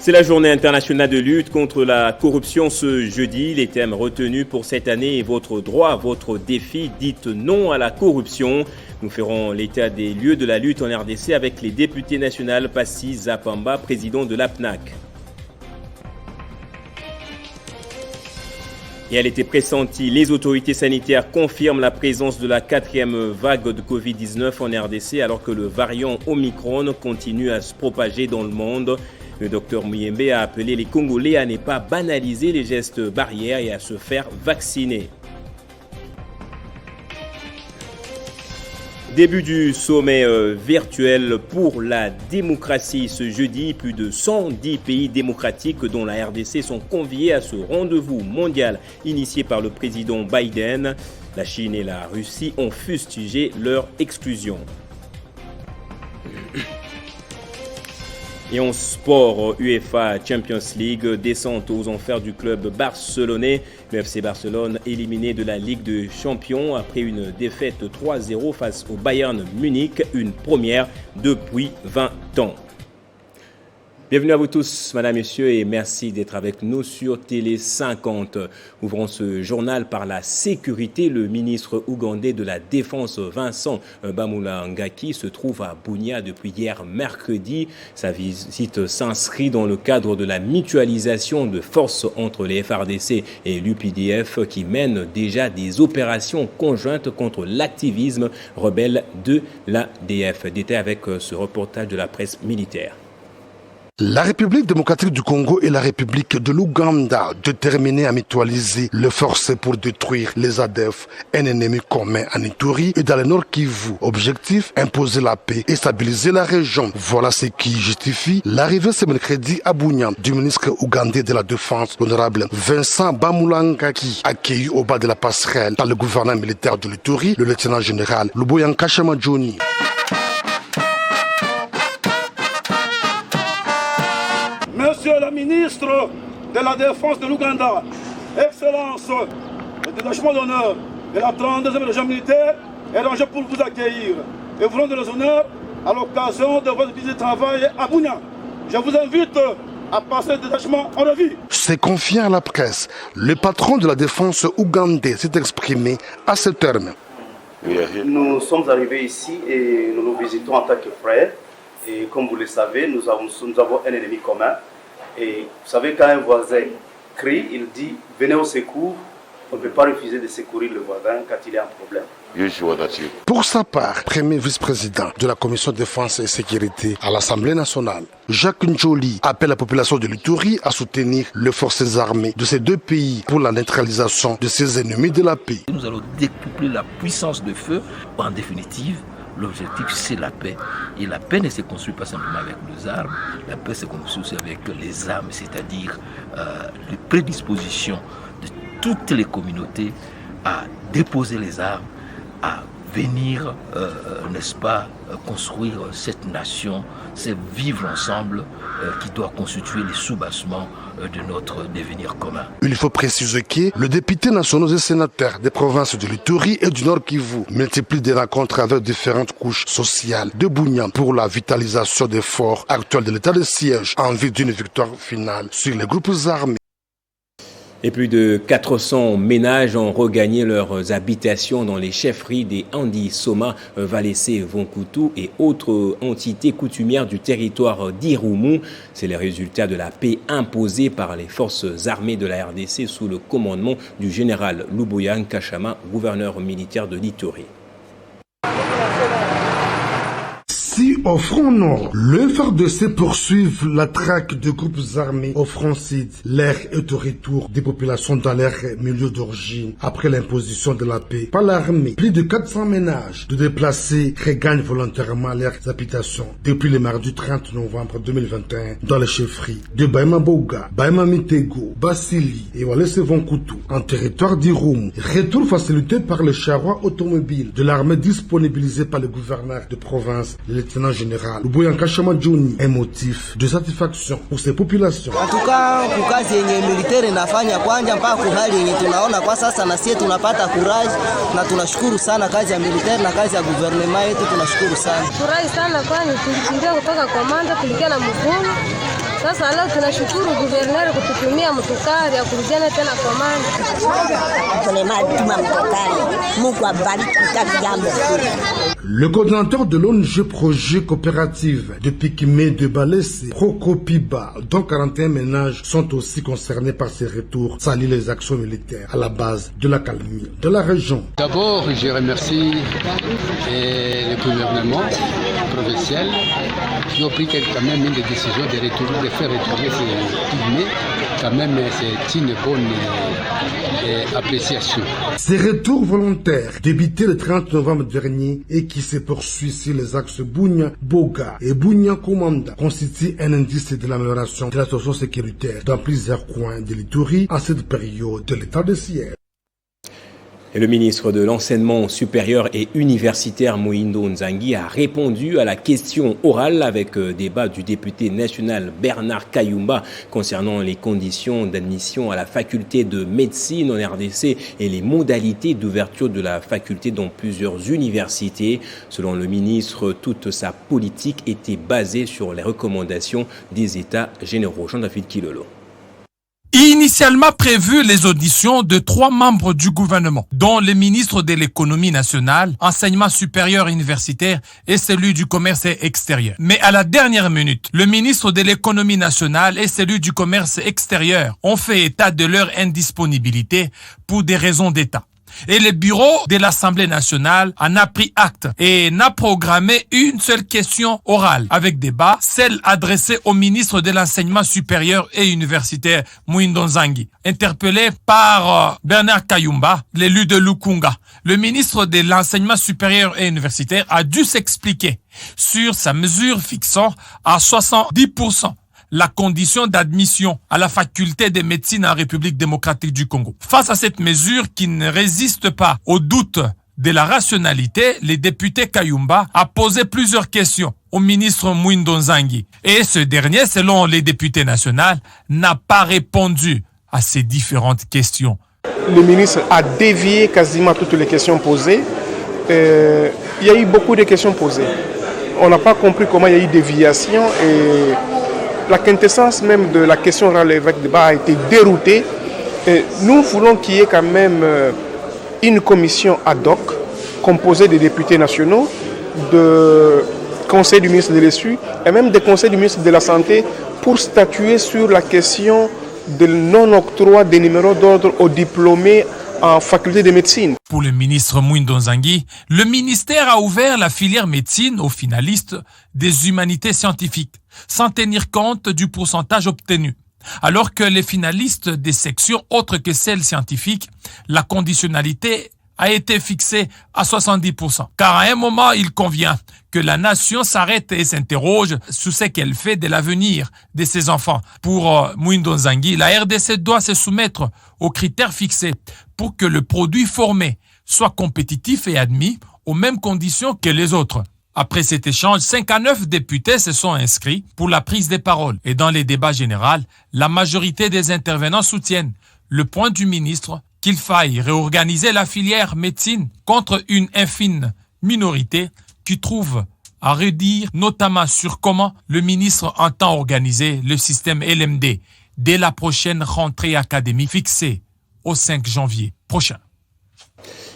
C'est la journée internationale de lutte contre la corruption ce jeudi. Les thèmes retenus pour cette année: votre droit, votre défi, dites non à la corruption. Nous ferons l'état des lieux de la lutte en RDC avec les députés nationaux Passy Zapamba, président de l'APNAC. Et elle était pressentie. Les autorités sanitaires confirment la présence de la 4e vague de Covid-19 en RDC alors que le variant Omicron continue à se propager dans le monde. Le docteur Muyembe a appelé les Congolais à ne pas banaliser les gestes barrières et à se faire vacciner. Début du sommet virtuel pour la démocratie ce jeudi. Plus de 110 pays démocratiques dont la RDC sont conviés à ce rendez-vous mondial initié par le président Biden. La Chine et la Russie ont fustigé leur exclusion. Et en sport, UEFA Champions League, descente aux enfers du club barcelonais. Le FC Barcelone éliminé de la Ligue des Champions après une défaite 3-0 face au Bayern Munich, une première depuis 20 ans. Bienvenue à vous tous, madame, messieurs, et merci d'être avec nous sur Télé 50. Ouvrons ce journal par la sécurité. Le ministre ougandais de la Défense, Vincent Bamula Ngaki, se trouve à Bunia depuis hier mercredi. Sa visite s'inscrit dans le cadre de la mutualisation de forces entre les FARDC et l'UPDF qui mènent déjà des opérations conjointes contre l'activisme rebelle de l'ADF. Détail avec ce reportage de la presse militaire. La République démocratique du Congo et la République de l'Ouganda, déterminées à mutualiser les forces pour détruire les ADF, un ennemi commun en Ituri et dans le Nord Kivu. Objectif, imposer la paix et stabiliser la région. Voilà ce qui justifie l'arrivée ce mercredi à Bunia du ministre ougandais de la Défense, l'honorable Vincent Bamula Ngaki, accueilli au bas de la passerelle par le gouverneur militaire de l'Ituri, le lieutenant général Luboya Nkashama Johnny. Monsieur le ministre de la Défense de l'Ouganda, Excellence, le détachement d'honneur de la 32e région militaire est rangé pour vous accueillir et vous rendre les honneurs à l'occasion de votre visite de travail à Bunia. Je vous invite à passer le détachement en revue. C'est confié à la presse. Le patron de la défense ougandais s'est exprimé à ce terme. Nous sommes arrivés ici et nous nous visitons en tant que frères. Et comme vous le savez, nous avons un ennemi commun. Et vous savez, quand un voisin crie, il dit « Venez au secours », on ne peut pas refuser de secourir le voisin quand il y a un problème. Pour sa part, premier vice-président de la Commission défense et sécurité à l'Assemblée nationale, Jacques Njoli appelle la population de l'Ituri à soutenir les forces armées de ces deux pays pour la neutralisation de ces ennemis de la paix. Nous allons décupler la puissance de feu. En définitive, l'objectif, c'est la paix. Et la paix ne se construit pas simplement avec les armes. La paix se construit aussi avec les âmes, c'est-à-dire les prédispositions de toutes les communautés à déposer les armes, à venir, n'est-ce pas, construire cette nation, ce vivre ensemble qui doit constituer les sous-bassements de notre devenir commun. Il faut préciser que le député national et sénateur des provinces de l'Ituri et du Nord Kivu multiplie des rencontres avec différentes couches sociales de Bunia pour la vitalisation des forts actuels de l'état de siège en vue d'une victoire finale sur les groupes armés. Et plus de 400 ménages ont regagné leurs habitations dans les chefferies des Andi, Soma, Valessé, Vonkutu et autres entités coutumières du territoire d'Irumu. C'est le résultat de la paix imposée par les forces armées de la RDC sous le commandement du général Luboya Nkashama, gouverneur militaire de l'Ituri. Au front nord, le FARDC poursuivent la traque de groupes armés offrant site, l'air et au retour des populations dans leur milieu d'origine après l'imposition de la paix par l'armée. Plus de 400 ménages de déplacés regagnent volontairement leurs habitations depuis le mardi 30 novembre 2021 dans les chefferies de Baima Boga, Baima Mitego, Basili et Walese Vonkutu en territoire d'Irumu. Retour facilité par les charrois automobiles de l'armée disponibilisée par le gouverneur de province, le lieutenant général Luboya Nkashama Johnny, un motif de satisfaction pour ces populations. En tout cas, kazi yenye militaire inafanya kwanja mpaka hali yenye tunaona kwa sasa, na sisi tunapata courage na tunashukuru sana kazi ya militaire na kazi ya gouvernement yetu, tunashukuru sana. Furahi sana kwani tulikimbia kutoka komanda, tulikia na mkuu Sasa leo tunashukuru guverneri kututumia mtukari ya kurudiana tena komanda. Tunamatuma mtukari. Mungu abariki kazi jambo. Le coordinateur de l'ONG Projet Coopérative de Pikimé de Balès, Procopiba, dont 41 ménages sont aussi concernés par ces retours, salue les actions militaires à la base de la calmie de la région. D'abord, je remercie le gouvernement provincial qui a pris quand même une décision de faire retourner ces Pikimé. Quand même, c'est une bonne appréciation. Ces retours volontaires débutés le 30 novembre dernier et qui se poursuivent sur les axes Bougna-Boga et Bougna-Komanda constituent un indice de l'amélioration de la situation sécuritaire dans plusieurs coins de l'Ituri en cette période de l'état de siège. Et le ministre de l'Enseignement supérieur et universitaire Mwindo Nzangi a répondu à la question orale avec débat du député national Bernard Kayumba concernant les conditions d'admission à la faculté de médecine en RDC et les modalités d'ouverture de la faculté dans plusieurs universités. Selon le ministre, toute sa politique était basée sur les recommandations des États généraux. Jean-David Kilolo. Initialement prévu les auditions de 3 membres du gouvernement, dont le ministre de l'économie nationale, enseignement supérieur universitaire et celui du commerce extérieur. Mais à la dernière minute, le ministre de l'économie nationale et celui du commerce extérieur ont fait état de leur indisponibilité pour des raisons d'État. Et le bureau de l'Assemblée nationale en a pris acte et n'a programmé une seule question orale avec débat, celle adressée au ministre de l'Enseignement supérieur et universitaire Mwindo Nzangi. Interpellé par Bernard Kayumba, l'élu de Lukunga, le ministre de l'Enseignement supérieur et universitaire a dû s'expliquer sur sa mesure fixant à 70% la condition d'admission à la faculté de médecine en République démocratique du Congo. Face à cette mesure qui ne résiste pas au doute de la rationalité, le député Kayumba a posé plusieurs questions au ministre Mwindo Nzangi. Et ce dernier, selon les députés nationaux, n'a pas répondu à ces différentes questions. Le ministre a dévié quasiment toutes les questions posées. Il y a eu beaucoup de questions posées. On n'a pas compris comment il y a eu déviation et la quintessence même de la question orale avec débat a été déroutée. Et nous voulons qu'il y ait quand même une commission ad hoc composée des députés nationaux, de conseil du ministre de l'ESU et même des conseils du ministre de la Santé pour statuer sur la question de non-octroi des numéros d'ordre aux diplômés en faculté de médecine. Pour le ministre Mwindo Nzangi, le ministère a ouvert la filière médecine aux finalistes des humanités scientifiques, sans tenir compte du pourcentage obtenu. Alors que les finalistes des sections autres que celles scientifiques, la conditionnalité a été fixée à 70%. Car à un moment, il convient que la nation s'arrête et s'interroge sur ce qu'elle fait de l'avenir de ses enfants. Pour Mwindo Nzangi, la RDC doit se soumettre aux critères fixés pour que le produit formé soit compétitif et admis aux mêmes conditions que les autres. Après cet échange, 59 députés se sont inscrits pour la prise des paroles. Et dans les débats généraux, la majorité des intervenants soutiennent le point du ministre qu'il faille réorganiser la filière médecine contre une infime minorité qui trouve à redire, notamment sur comment le ministre entend organiser le système LMD dès la prochaine rentrée académique fixée au 5 janvier prochain.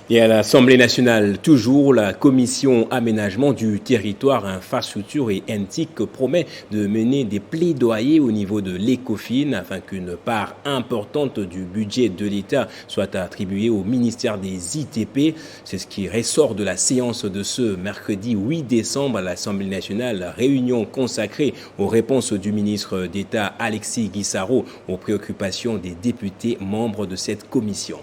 Et à l'Assemblée nationale, toujours, la commission aménagement du territoire, infrastructure et NTIC promet de mener des plaidoyers au niveau de l'ECOFIN afin qu'une part importante du budget de l'État soit attribuée au ministère des ITP. C'est ce qui ressort de la séance de ce mercredi 8 décembre à l'Assemblée nationale, réunion consacrée aux réponses du ministre d'État Alexis Guissaro aux préoccupations des députés membres de cette commission.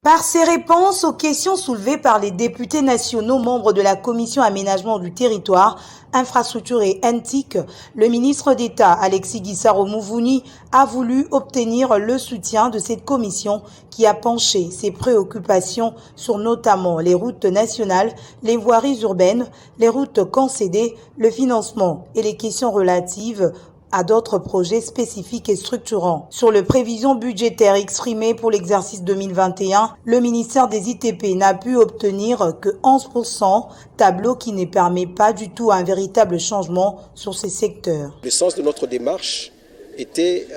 Par ses réponses aux questions soulevées par les députés nationaux membres de la Commission aménagement du territoire, infrastructure et NTIC, le ministre d'État Alexis Guissaro Mouvouni a voulu obtenir le soutien de cette commission qui a penché ses préoccupations sur notamment les routes nationales, les voiries urbaines, les routes concédées, le financement et les questions relatives à d'autres projets spécifiques et structurants. Sur les prévisions budgétaires exprimées pour l'exercice 2021, le ministère des ITP n'a pu obtenir que 11%, tableau qui ne permet pas du tout un véritable changement sur ces secteurs. Le sens de notre démarche était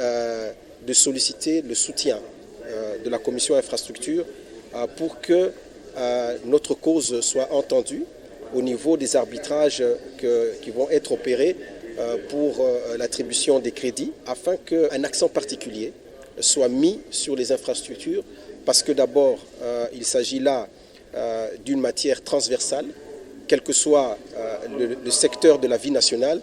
de solliciter le soutien de la commission infrastructure pour que notre cause soit entendue au niveau des arbitrages qui vont être opérés pour l'attribution des crédits, afin qu'un accent particulier soit mis sur les infrastructures, parce que d'abord il s'agit là d'une matière transversale, quel que soit le secteur de la vie nationale,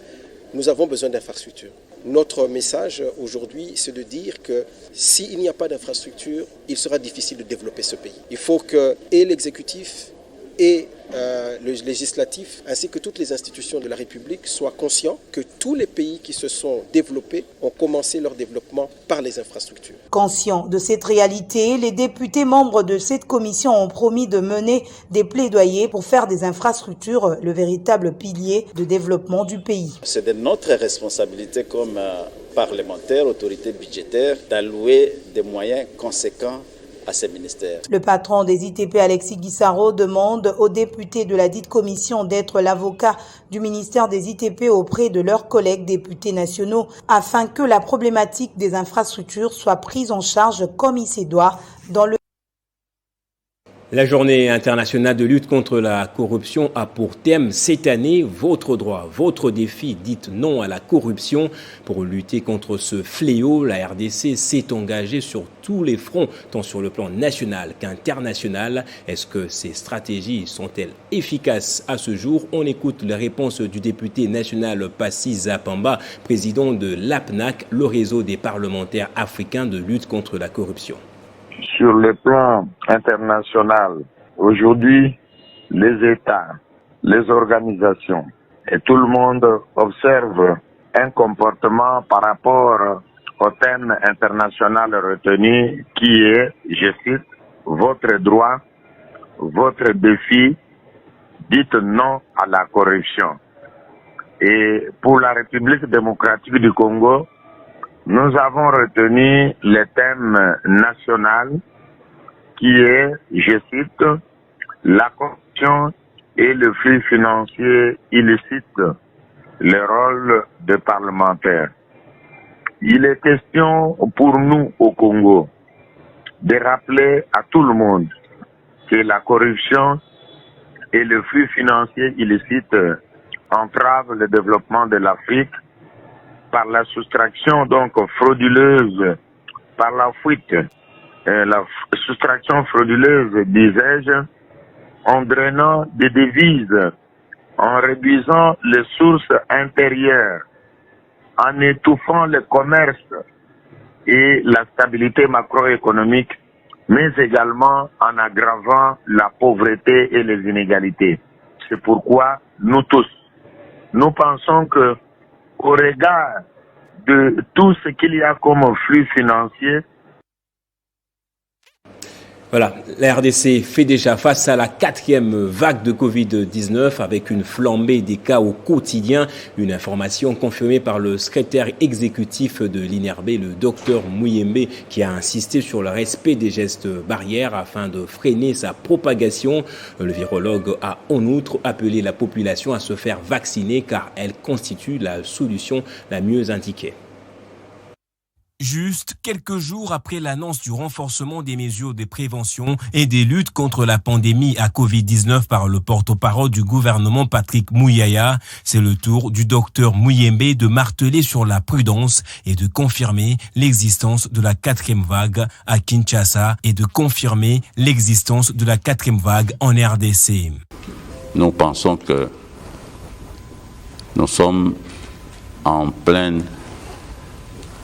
nous avons besoin d'infrastructures. Notre message aujourd'hui, c'est de dire que s'il n'y a pas d'infrastructure, il sera difficile de développer ce pays. Il faut que et l'exécutif et le législatif, ainsi que toutes les institutions de la République, soient conscients que tous les pays qui se sont développés ont commencé leur développement par les infrastructures. Conscients de cette réalité, les députés membres de cette commission ont promis de mener des plaidoyers pour faire des infrastructures le véritable pilier de développement du pays. C'est de notre responsabilité comme parlementaires, autorités budgétaires, d'allouer des moyens conséquents à ces ministères. Le patron des ITP, Alexis Guissaro, demande aux députés de la dite commission d'être l'avocat du ministère des ITP auprès de leurs collègues députés nationaux afin que la problématique des infrastructures soit prise en charge comme il se doit dans le... La journée internationale de lutte contre la corruption a pour thème cette année « Votre droit, votre défi ». Dites non à la corruption. Pour lutter contre ce fléau, la RDC s'est engagée sur tous les fronts, tant sur le plan national qu'international. Est-ce que ces stratégies sont-elles efficaces à ce jour? On écoute la réponse du député national Passy Zapamba, président de l'APNAC, le réseau des parlementaires africains de lutte contre la corruption. Sur le plan international, aujourd'hui, les États, les organisations et tout le monde observe un comportement par rapport au thème international retenu qui est, je cite, « Votre droit, votre défi, dites non à la corruption ». Et pour la République démocratique du Congo, nous avons retenu le thème national qui est, je cite, la corruption et le flux financier illicite, le rôle de parlementaire. Il est question pour nous au Congo de rappeler à tout le monde que la corruption et le flux financier illicite entravent le développement de l'Afrique par la soustraction donc frauduleuse, par la fuite, la soustraction frauduleuse, disais-je, en drainant des devises, en réduisant les sources intérieures, en étouffant le commerce et la stabilité macroéconomique, mais également en aggravant la pauvreté et les inégalités. C'est pourquoi nous tous, nous pensons que au regard de tout ce qu'il y a comme flux financier. Voilà, la RDC fait déjà face à la 4e vague de Covid-19 avec une flambée des cas au quotidien. Une information confirmée par le secrétaire exécutif de l'INRB, le docteur Muyembe, qui a insisté sur le respect des gestes barrières afin de freiner sa propagation. Le virologue a en outre appelé la population à se faire vacciner car elle constitue la solution la mieux indiquée. Juste quelques jours après l'annonce du renforcement des mesures de prévention et des luttes contre la pandémie à Covid-19 par le porte-parole du gouvernement Patrick Muyaya, c'est le tour du docteur Muyembe de marteler sur la prudence et de confirmer l'existence de la 4e vague à Kinshasa et de confirmer l'existence de la 4e vague en RDC. Nous pensons que nous sommes en pleine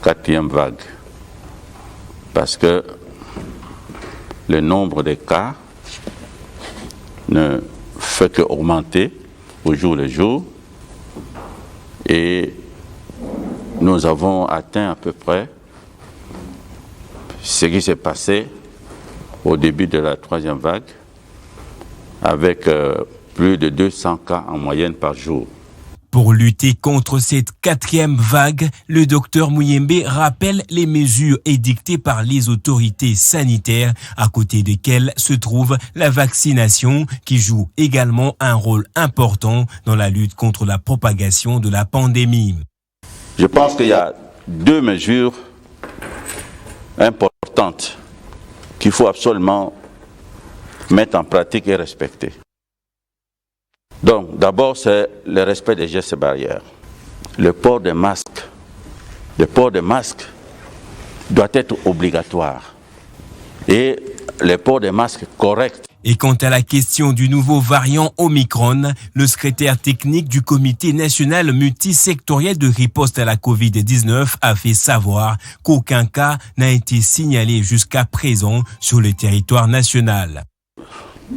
4e vague, parce que le nombre de cas ne fait qu'augmenter au jour le jour et nous avons atteint à peu près ce qui s'est passé au début de la 3e vague avec plus de 200 cas en moyenne par jour. Pour lutter contre cette 4e vague, le docteur Muyembe rappelle les mesures édictées par les autorités sanitaires, à côté desquelles se trouve la vaccination qui joue également un rôle important dans la lutte contre la propagation de la pandémie. Je pense qu'il y a 2 mesures importantes qu'il faut absolument mettre en pratique et respecter. Donc, d'abord, c'est le respect des gestes barrières. Le port des masques. Le port des masques doit être obligatoire. Et le port des masques correct. Et quant à la question du nouveau variant Omicron, le secrétaire technique du Comité national multisectoriel de riposte à la Covid-19 a fait savoir qu'aucun cas n'a été signalé jusqu'à présent sur le territoire national.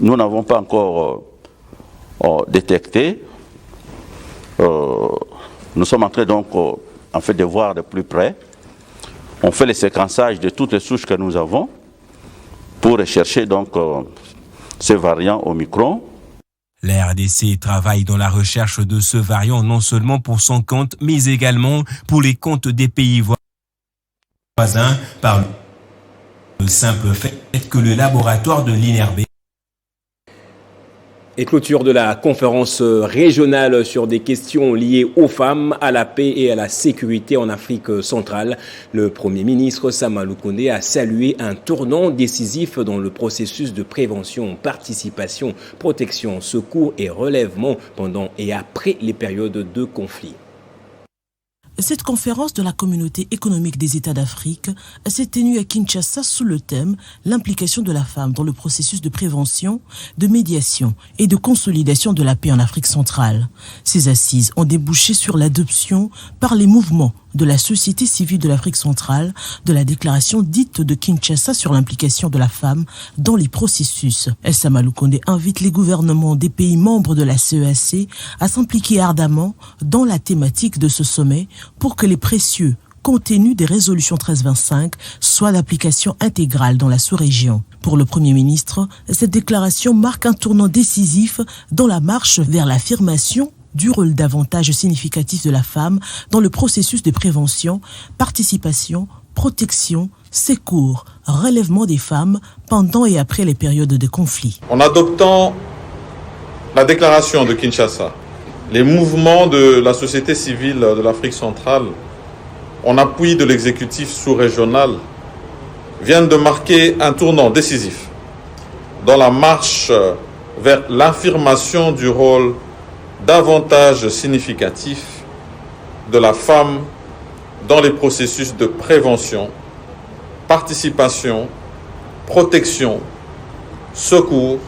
Nous n'avons pas encore détecté. Nous sommes en train donc de voir de plus près. On fait le séquençage de toutes les souches que nous avons pour rechercher donc ces variants Omicron. La RDC travaille dans la recherche de ce variant non seulement pour son compte, mais également pour les comptes des pays voisins, par le simple fait que le laboratoire de l'INRB Et clôture de la conférence régionale sur des questions liées aux femmes, à la paix et à la sécurité en Afrique centrale. Le Premier ministre Samalou Kondé a salué un tournant décisif dans le processus de prévention, participation, protection, secours et relèvement pendant et après les périodes de conflit. Cette conférence de la Communauté économique des États d'Afrique s'est tenue à Kinshasa sous le thème « L'implication de la femme dans le processus de prévention, de médiation et de consolidation de la paix en Afrique centrale ». Ces assises ont débouché sur l'adoption par les mouvements de la société civile de l'Afrique centrale de la déclaration dite de Kinshasa sur l'implication de la femme dans les processus. Samalou Kondé invite les gouvernements des pays membres de la CEAC à s'impliquer ardemment dans la thématique de ce sommet pour que les précieux contenus des résolutions 1325 soient d'application intégrale dans la sous-région. Pour le Premier ministre, cette déclaration marque un tournant décisif dans la marche vers l'affirmation du rôle davantage significatif de la femme dans le processus de prévention, participation, protection, secours, relèvement des femmes pendant et après les périodes de conflit. En adoptant la déclaration de Kinshasa, les mouvements de la société civile de l'Afrique centrale, en appui de l'exécutif sous-régional, viennent de marquer un tournant décisif dans la marche vers l'affirmation du rôle davantage significatif de la femme dans les processus de prévention, participation, protection, secours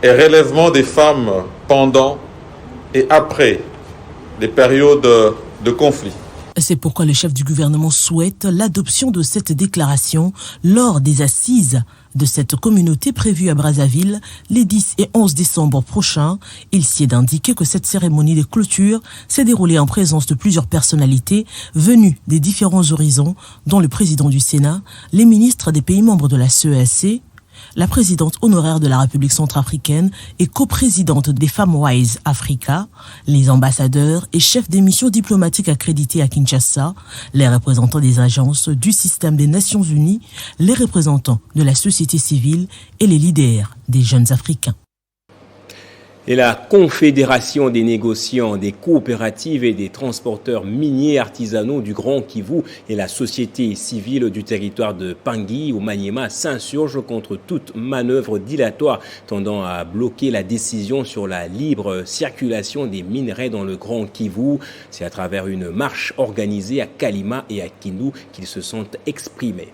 et relèvement des femmes pendant et après les périodes de conflit. C'est pourquoi le chef du gouvernement souhaite l'adoption de cette déclaration lors des assises de cette communauté prévue à Brazzaville les 10 et 11 décembre prochains. Il s'y est d'indiquer que cette cérémonie de clôture s'est déroulée en présence de plusieurs personnalités venues des différents horizons, dont le président du Sénat, les ministres des pays membres de la CEAC, la présidente honoraire de la République centrafricaine et coprésidente des Femmes Wise Africa, les ambassadeurs et chefs des missions diplomatiques accrédités à Kinshasa, les représentants des agences du système des Nations Unies, les représentants de la société civile et les leaders des jeunes Africains. Et la Confédération des négociants, des coopératives et des transporteurs miniers artisanaux du Grand Kivu et la société civile du territoire de Pangui au Maniema s'insurgent contre toute manœuvre dilatoire tendant à bloquer la décision sur la libre circulation des minerais dans le Grand Kivu. C'est à travers une marche organisée à Kalima et à Kindu qu'ils se sont exprimés.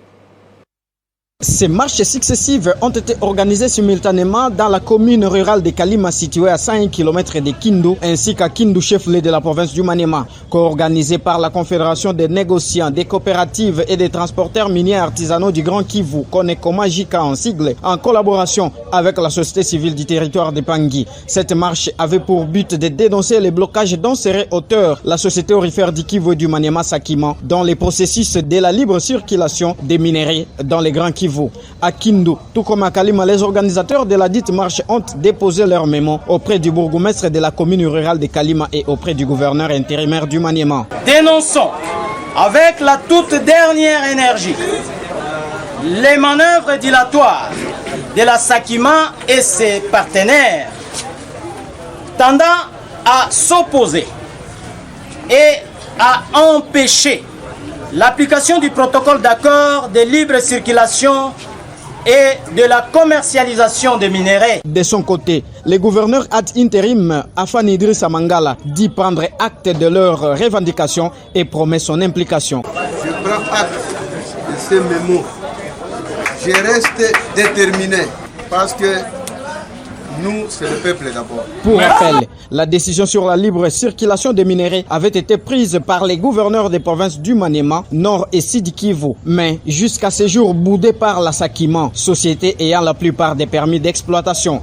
Ces marches successives ont été organisées simultanément dans la commune rurale de Kalima située à 5 km de Kindu ainsi qu'à Kindu, chef-lieu de la province du Maniema. Co-organisée par la Confédération des négociants, des coopératives et des transporteurs miniers artisanaux du Grand Kivu, Konekoma Jika en sigle, en collaboration avec la société civile du territoire de Pangui. Cette marche avait pour but de dénoncer les blocages dont serait auteur la société aurifère du Kivu et du Maniema Sakima dans les processus de la libre circulation des minerais dans les Grands Kivu. Kivu. À Kindu, tout comme à Kalima, les organisateurs de la dite marche ont déposé leur mémo auprès du bourgmestre de la commune rurale de Kalima et auprès du gouverneur intérimaire du Maniema. Dénonçons avec la toute dernière énergie les manœuvres dilatoires de la Sakima et ses partenaires tendant à s'opposer et à empêcher l'application du protocole d'accord de libre circulation et de la commercialisation des minerais. De son côté, le gouverneur ad interim Afan Idrissa Mangala dit prendre acte de leurs revendications et promet son implication. Je prends acte de ces mémos. Je reste déterminé parce que nous, c'est le peuple d'abord. Pour rappel, la décision sur la libre circulation des minerais avait été prise par les gouverneurs des provinces du Maniema, Nord et Sud Kivu, mais jusqu'à ce jour boudée par la Sakima, société ayant la plupart des permis d'exploitation.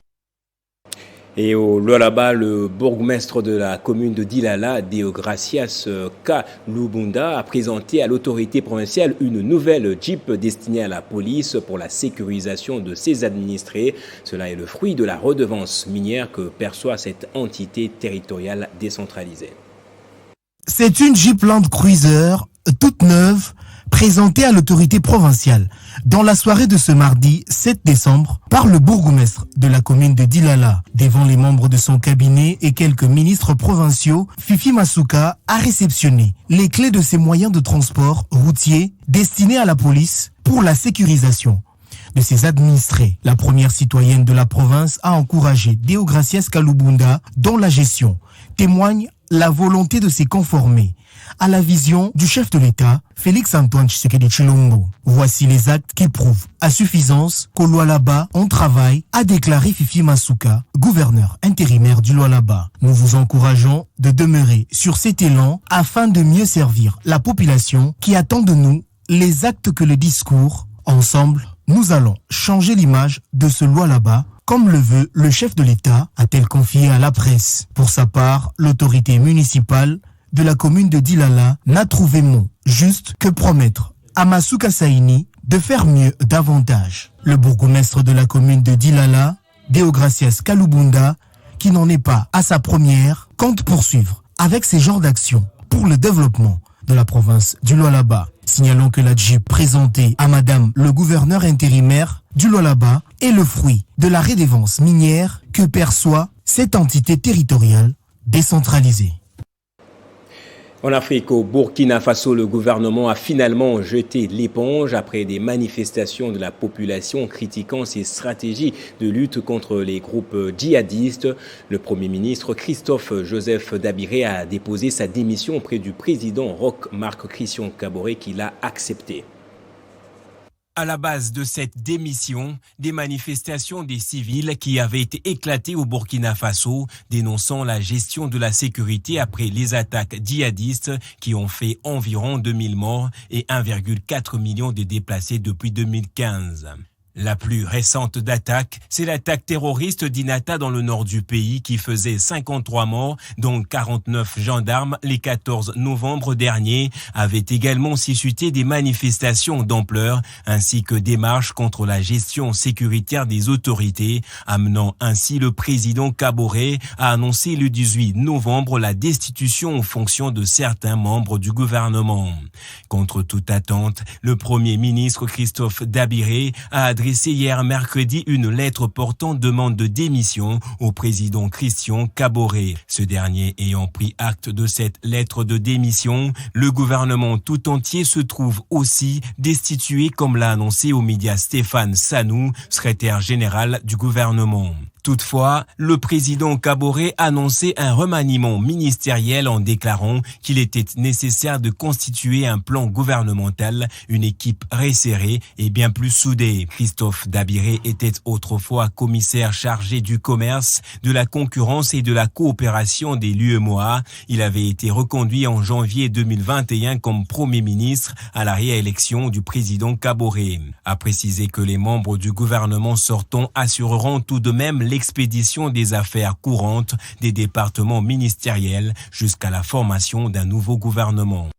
Et au Lualaba, le bourgmestre de la commune de Dilala, Deogracias Kalubunda, a présenté à l'autorité provinciale une nouvelle Jeep destinée à la police pour la sécurisation de ses administrés. Cela est le fruit de la redevance minière que perçoit cette entité territoriale décentralisée. C'est une Jeep Land Cruiser toute neuve présentée à l'autorité provinciale dans la soirée de ce mardi 7 décembre par le bourgmestre de la commune de Dilala. Devant les membres de son cabinet et quelques ministres provinciaux, Fifi Masuka a réceptionné les clés de ses moyens de transport routier destinés à la police pour la sécurisation de ses administrés. La première citoyenne de la province a encouragé Deogracias Kalubunda dont la gestion témoigne la volonté de se conformer à la vision du chef de l'État, Félix-Antoine Tshisekedi Tshilombo. Voici les actes qui prouvent à suffisance qu'au Lualaba, on travaille, a déclaré Fifi Masuka, gouverneur intérimaire du Lualaba. Nous vous encourageons de demeurer sur cet élan afin de mieux servir la population qui attend de nous les actes que le discours. Ensemble, nous allons changer l'image de ce Lualaba comme le veut le chef de l'État, a-t-elle confié à la presse. Pour sa part, l'autorité municipale de la commune de Dilala n'a trouvé mot juste que promettre à Masuka Saini de faire mieux davantage. Le bourgmestre de la commune de Dilala, Deogracias Kalubunda, qui n'en est pas à sa première, compte poursuivre avec ces genres d'actions pour le développement de la province du Lualaba. Signalons que la Jeep présentée à Madame le gouverneur intérimaire du Lualaba est le fruit de la redevance minière que perçoit cette entité territoriale décentralisée. En Afrique, au Burkina Faso, le gouvernement a finalement jeté l'éponge après des manifestations de la population critiquant ses stratégies de lutte contre les groupes djihadistes. Le Premier ministre Christophe Joseph Dabiré a déposé sa démission auprès du président Roch Marc Christian Kaboré qui l'a accepté. À la base de cette démission, des manifestations des civils qui avaient été éclatées au Burkina Faso, dénonçant la gestion de la sécurité après les attaques djihadistes qui ont fait environ 2000 morts et 1,4 million de déplacés depuis 2015. La plus récente d'attaque, c'est l'attaque terroriste d'Inata dans le nord du pays qui faisait 53 morts, dont 49 gendarmes les 14 novembre dernier, avaient également suscité des manifestations d'ampleur ainsi que des marches contre la gestion sécuritaire des autorités, amenant ainsi le président Kaboré à annoncer le 18 novembre la destitution en fonction de certains membres du gouvernement. Contre toute attente, le Premier ministre Christophe Dabiré a adressé hier mercredi une lettre portant demande de démission au président Christian Kaboré. Ce dernier ayant pris acte de cette lettre de démission, le gouvernement tout entier se trouve aussi destitué comme l'a annoncé aux médias Stéphane Sanou, secrétaire général du gouvernement. Toutefois, le président Kaboré annonçait un remaniement ministériel en déclarant qu'il était nécessaire de constituer un plan gouvernemental, une équipe resserrée et bien plus soudée. Christophe Dabiré était autrefois commissaire chargé du commerce, de la concurrence et de la coopération des l'UEMOA. Il avait été reconduit en janvier 2021 comme Premier ministre à la réélection du président Kaboré. A précisé que les membres du gouvernement sortant assureront tout de même l'expédition des affaires courantes des départements ministériels jusqu'à la formation d'un nouveau gouvernement.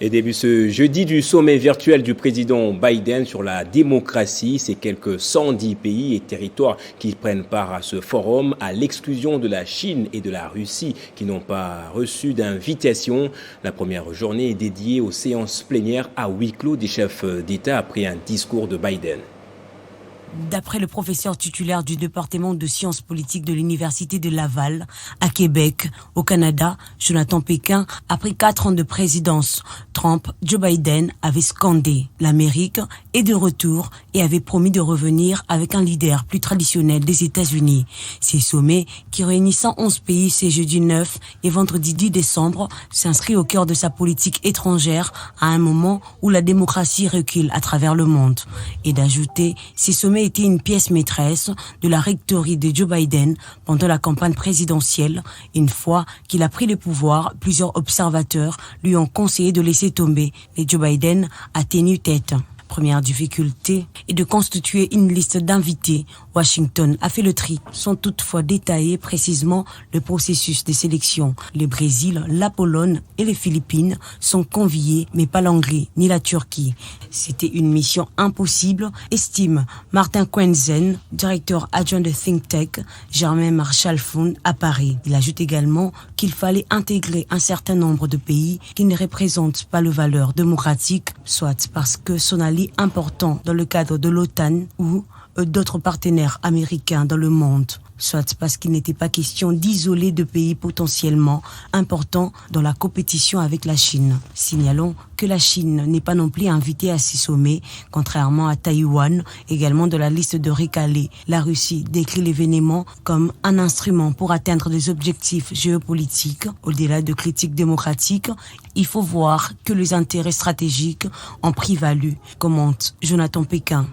Et début ce jeudi du sommet virtuel du président Biden sur la démocratie, c'est quelques 110 pays et territoires qui prennent part à ce forum, à l'exclusion de la Chine et de la Russie qui n'ont pas reçu d'invitation. La première journée est dédiée aux séances plénières à huis clos des chefs d'État après un discours de Biden. D'après le professeur titulaire du département de sciences politiques de l'Université de Laval, à Québec, au Canada, Jonathan Pékin, après 4 ans de présidence, Joe Biden avait scandé « L'Amérique est de retour » et avait promis de revenir avec un leader plus traditionnel des États-Unis. Ces sommets, qui réunissent 111 pays ces jeudi 9 et vendredi 10 décembre, s'inscrit au cœur de sa politique étrangère à un moment où la démocratie recule à travers le monde. Et d'ajouter, ces sommets était une pièce maîtresse de la rhétorique de Joe Biden pendant la campagne présidentielle. Une fois qu'il a pris le pouvoir, plusieurs observateurs lui ont conseillé de laisser tomber et Joe Biden a tenu tête. Première difficulté est de constituer une liste d'invités. Washington a fait le tri, sans toutefois détailler précisément le processus de sélection. Le Brésil, la Pologne et les Philippines sont conviés, mais pas l'Hongrie ni la Turquie. C'était une mission impossible, estime Martin Quenzen, directeur adjoint de Think Tank, Germain Marshall Fund à Paris. Il ajoute également qu'il fallait intégrer un certain nombre de pays qui ne représentent pas le valeur démocratique, soit parce que son allié important dans le cadre de l'OTAN ou d'autres partenaires américains dans le monde, soit parce qu'il n'était pas question d'isoler de pays potentiellement importants dans la compétition avec la Chine. Signalons que la Chine n'est pas non plus invitée à ces sommets, contrairement à Taïwan, également de la liste de recalés. La Russie décrit l'événement comme un instrument pour atteindre des objectifs géopolitiques. Au-delà de critiques démocratiques, il faut voir que les intérêts stratégiques ont prévalu, commente Jonathan Pékin.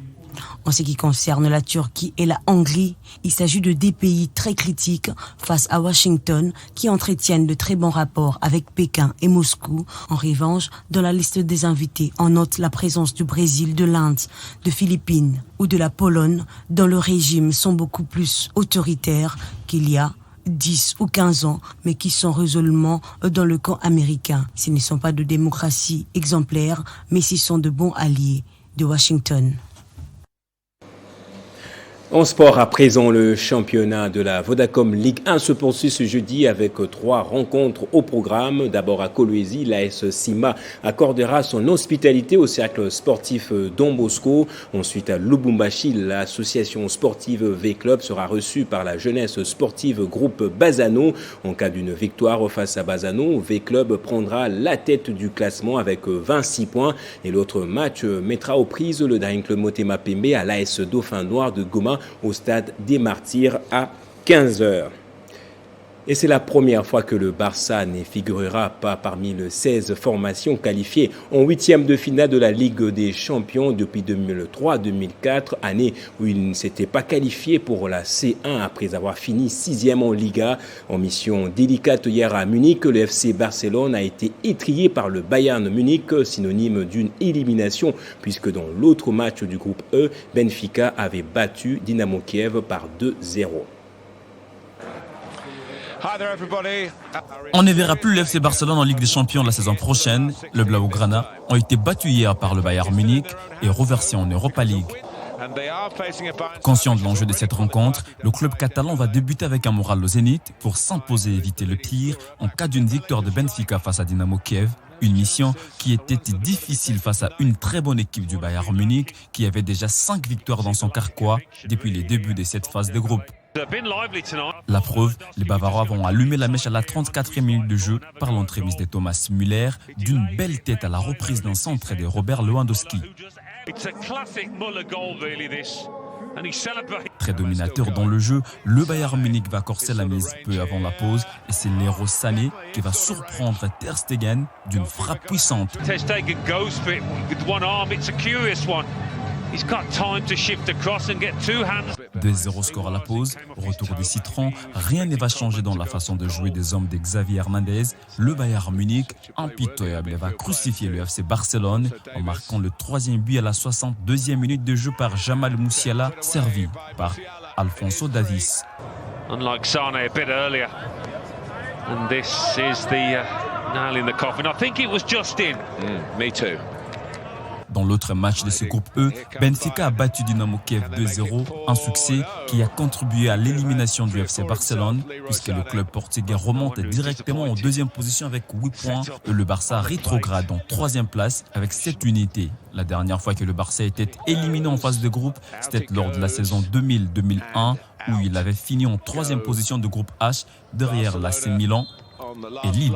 En ce qui concerne la Turquie et la Hongrie, il s'agit de deux pays très critiques face à Washington qui entretiennent de très bons rapports avec Pékin et Moscou. En revanche, dans la liste des invités, on note la présence du Brésil, de l'Inde, de Philippines ou de la Pologne, dont le régime sont beaucoup plus autoritaires qu'il y a 10 ou 15 ans, mais qui sont résolument dans le camp américain. Ce ne sont pas de démocratie exemplaire, mais ce sont de bons alliés de Washington. En sport, à présent, le championnat de la Vodacom Ligue 1 se poursuit ce jeudi avec 3 rencontres au programme. D'abord à Kolwezi, l'AS Sima accordera son hospitalité au cercle sportif Don Bosco. Ensuite à Lubumbashi, l'association sportive V-Club sera reçue par la jeunesse sportive groupe Bazano. En cas d'une victoire face à Bazano, V-Club prendra la tête du classement avec 26 points. Et l'autre match mettra aux prises le Daring Club Motema Pembe à l'AS Dauphin Noir de Goma au stade des Martyrs à 15h. Et c'est la première fois que le Barça ne figurera pas parmi les 16 formations qualifiées en 8e de finale de la Ligue des Champions depuis 2003-2004, année où il ne s'était pas qualifié pour la C1 après avoir fini 6e en Liga. En mission délicate hier à Munich, le FC Barcelone a été étrillé par le Bayern Munich, synonyme d'une élimination puisque dans l'autre match du groupe E, Benfica avait battu Dynamo Kiev par 2-0. On ne verra plus le FC Barcelone en Ligue des Champions la saison prochaine. Le Blaugrana ont été battus hier par le Bayern Munich et reversés en Europa League. Conscient de l'enjeu de cette rencontre, le club catalan va débuter avec un moral au zénith pour s'imposer et éviter le pire en cas d'une victoire de Benfica face à Dynamo Kiev. Une mission qui était difficile face à une très bonne équipe du Bayern Munich qui avait déjà 5 victoires dans son carquois depuis les débuts de cette phase de groupe. La preuve, les Bavarois vont allumer la mèche à la 34e minute de jeu par l'entremise de Thomas Müller d'une belle tête à la reprise d'un centre de Robert Lewandowski. Très dominateur dans le jeu, le Bayern Munich va corser la mise peu avant la pause et c'est Leroy Sané qui va surprendre Ter Stegen d'une frappe puissante. 2-0 score à la pause, retour des Citrons, rien ne va changer dans la façon de jouer des hommes de Xavi Hernandez. Le Bayern Munich, impitoyable, va crucifier le FC Barcelone en marquant le 3e but à la 62e minute de jeu par Jamal Musiala, servi par Alphonso Davies. Unlike Sane a bit earlier. And this is the nail in the coffin. I think it was just in. Me too. Dans l'autre match de ce groupe E, Benfica a battu Dynamo Kiev 2-0, un succès qui a contribué à l'élimination du FC Barcelone, puisque le club portugais remonte directement en deuxième position avec 8 points et le Barça rétrograde en troisième place avec 7 unités. La dernière fois que le Barça était éliminé en phase de groupe, c'était lors de la saison 2000-2001, où il avait fini en troisième position de groupe H, derrière l'AC Milan et Lille.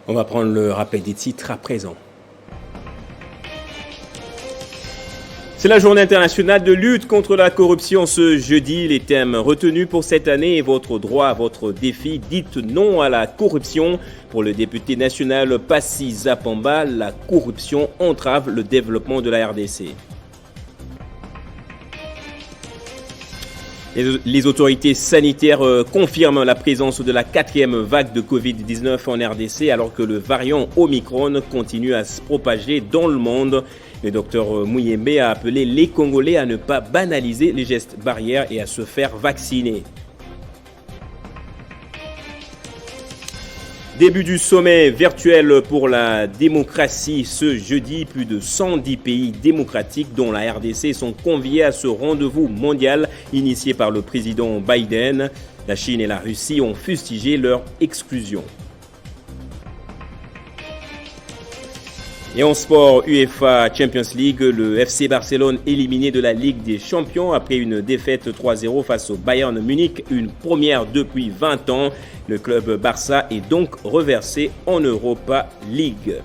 On va prendre le rappel des titres à présent. C'est la journée internationale de lutte contre la corruption ce jeudi. Les thèmes retenus pour cette année est votre droit, votre défi. Dites non à la corruption. Pour le député national Passy Zapamba, la corruption entrave le développement de la RDC. Les autorités sanitaires confirment la présence de la 4e vague de Covid-19 en RDC alors que le variant Omicron continue à se propager dans le monde. Le docteur Mouyembe a appelé les Congolais à ne pas banaliser les gestes barrières et à se faire vacciner. Début du sommet virtuel pour la démocratie ce jeudi. Plus de 110 pays démocratiques dont la RDC sont conviés à ce rendez-vous mondial initié par le président Biden. La Chine et la Russie ont fustigé leur exclusion. Et en sport, UEFA Champions League, le FC Barcelone éliminé de la Ligue des Champions après une défaite 3-0 face au Bayern Munich, une première depuis 20 ans. Le club Barça est donc reversé en Europa League.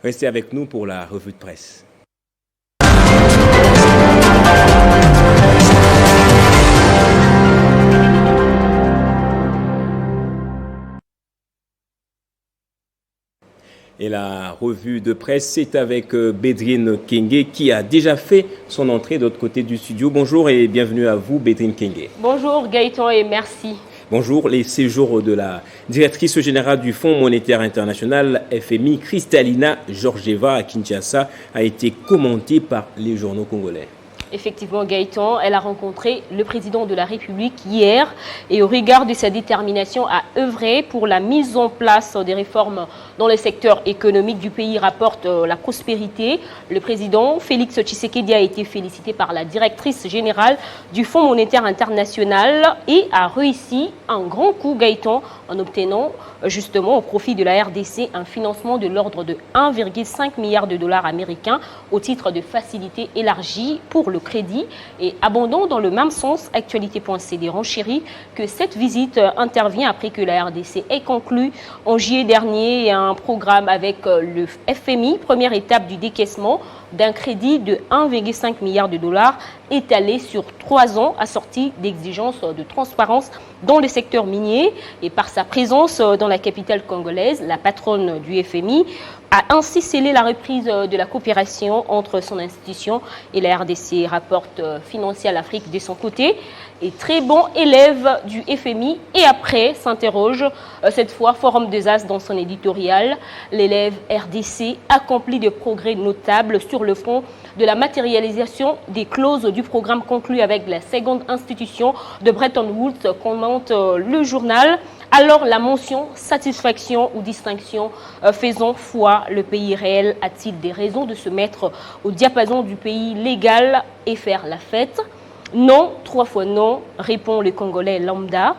Restez avec nous pour la revue de presse. Et la revue de presse, c'est avec Bédrine Kenge qui a déjà fait son entrée de l'autre côté du studio. Bonjour et bienvenue à vous, Bédrine Kenge. Bonjour Gaëtan et merci. Bonjour, les séjours de la directrice générale du Fonds monétaire international, FMI, Kristalina Georgieva à Kinshasa, a été commenté par les journaux congolais. Effectivement, Gaëtan, elle a rencontré le président de la République hier et au regard de sa détermination à œuvrer pour la mise en place des réformes dans le secteur économique du pays, rapporte la prospérité. Le président Félix Tshisekedi a été félicité par la directrice générale du Fonds monétaire international et a réussi un grand coup, Gaëtan, en obtenant justement au profit de la RDC un financement de l'ordre de 1,5 milliard de dollars américains au titre de facilité élargie pour le crédit. Et abondant dans le même sens, Actualité.cd renchérit que cette visite intervient après que la RDC ait conclu en juillet dernier un programme avec le FMI, première étape du décaissement d'un crédit de 1,5 milliard de dollars étalé sur 3 ans, assorti d'exigences de transparence dans le secteur minier. Et par sa présence dans la capitale congolaise, la patronne du FMI a ainsi scellé la reprise de la coopération entre son institution et la RDC, rapporte Financier à l'Afrique de son côté. Et très bon élève du FMI et après s'interroge, cette fois Forum des As dans son éditorial. L'élève RDC accomplit des progrès notables sur le front de la matérialisation des clauses du programme conclu avec la seconde institution de Bretton Woods, commente le journal. Alors la mention satisfaction ou distinction faisant foi, le pays réel a-t-il des raisons de se mettre au diapason du pays légal et faire la fête? Non, 3 fois non, répond le Congolais lambda.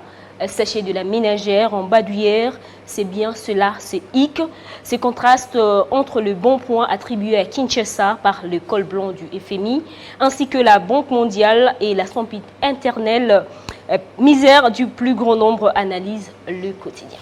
Sachet de la ménagère en bas d'hier, c'est bien cela, c'est hic. Ces contrastes entre le bon point attribué à Kinshasa par le col blanc du FMI, ainsi que la Banque mondiale et la sempiternelle misère du plus grand nombre, analyse le quotidien.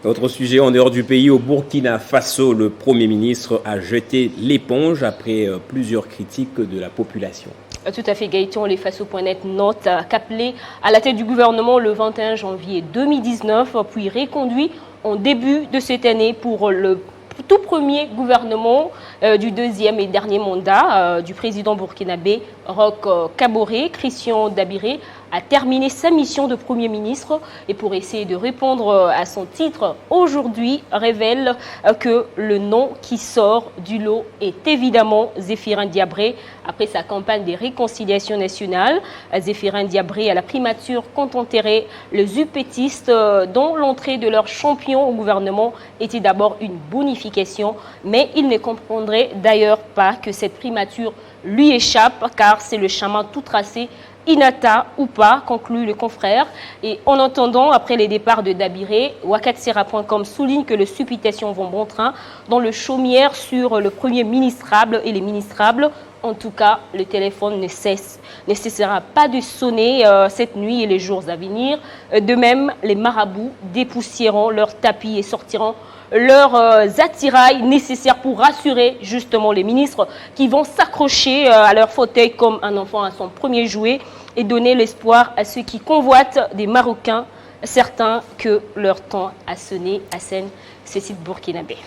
Autre sujet, en dehors du pays, au Burkina Faso, le Premier ministre a jeté l'éponge après plusieurs critiques de la population. Tout à fait, Gaëtan. Les Faso.net note qu'appelé à la tête du gouvernement le 21 janvier 2019, puis reconduit en début de cette année pour le tout premier gouvernement du deuxième et dernier mandat du président burkinabé Roch Kaboré. Christian Dabiré a terminé sa mission de Premier ministre et pour essayer de répondre à son titre aujourd'hui révèle que le nom qui sort du lot est évidemment Zéphirin Diabré. Après sa campagne des réconciliations nationales, Zéphirin Diabré a la primature compte enterrer les UPTistes dont l'entrée de leur champion au gouvernement était d'abord une bonification, mais il ne comprendrait d'ailleurs pas que cette primature lui échappe car c'est le chemin tout tracé, Inata ou pas, conclut le confrère. Et en attendant, après les départs de Dabiré, Wakatsera.com souligne que les supputations vont bon train dans le chaumière sur le premier ministrable et les ministrables. En tout cas, le téléphone ne cessera pas de sonner cette nuit et les jours à venir. De même, les marabouts dépoussiéront leurs tapis et sortiront leurs attirails nécessaires pour rassurer justement les ministres qui vont s'accrocher à leur fauteuil comme un enfant à son premier jouet et donner l'espoir à ceux qui convoitent des Marocains, certains que leur temps a sonné à scène, ce site burkinabé.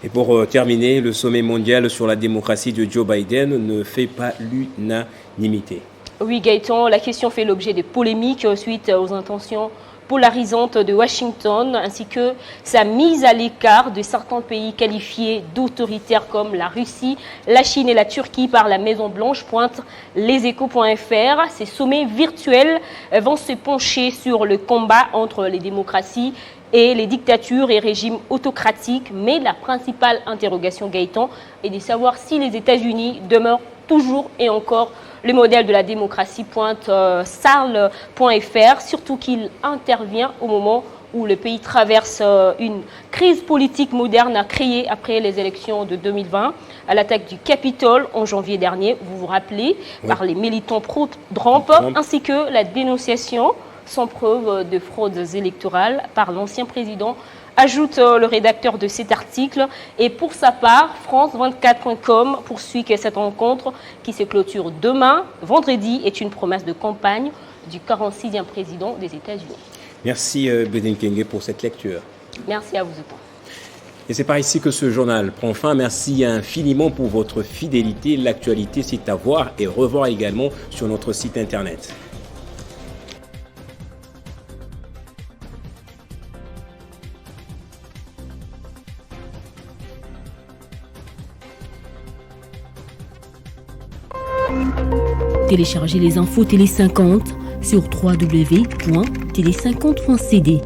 Et pour terminer, le sommet mondial sur la démocratie de Joe Biden ne fait pas l'unanimité. Oui, Gaëtan, la question fait l'objet de polémiques suite aux intentions polarisantes de Washington ainsi que sa mise à l'écart de certains pays qualifiés d'autoritaires comme la Russie, la Chine et la Turquie par la Maison-Blanche, pointe leséchos.fr. Ces sommets virtuels vont se pencher sur le combat entre les démocraties et les dictatures et régimes autocratiques, mais la principale interrogation, Gaëtan, est de savoir si les États-Unis demeurent toujours et encore le modèle de la démocratie, pointe sarl.fr, surtout qu'il intervient au moment où le pays traverse une crise politique moderne créée après les élections de 2020, à l'attaque du Capitole en janvier dernier, vous vous rappelez, par les militants pro-Trump, ainsi que la dénonciation sans preuve de fraudes électorales par l'ancien président, ajoute le rédacteur de cet article. Et pour sa part, France24.com poursuit que cette rencontre qui se clôture demain, vendredi, est une promesse de campagne du 46e président des États-Unis. Merci Bédine Kenge pour cette lecture. Merci à vous. Et c'est par ici que ce journal prend fin. Merci infiniment pour votre fidélité. L'actualité, c'est à voir et revoir également sur notre site internet. Téléchargez les infos Télé 50 sur www.télé50.cd.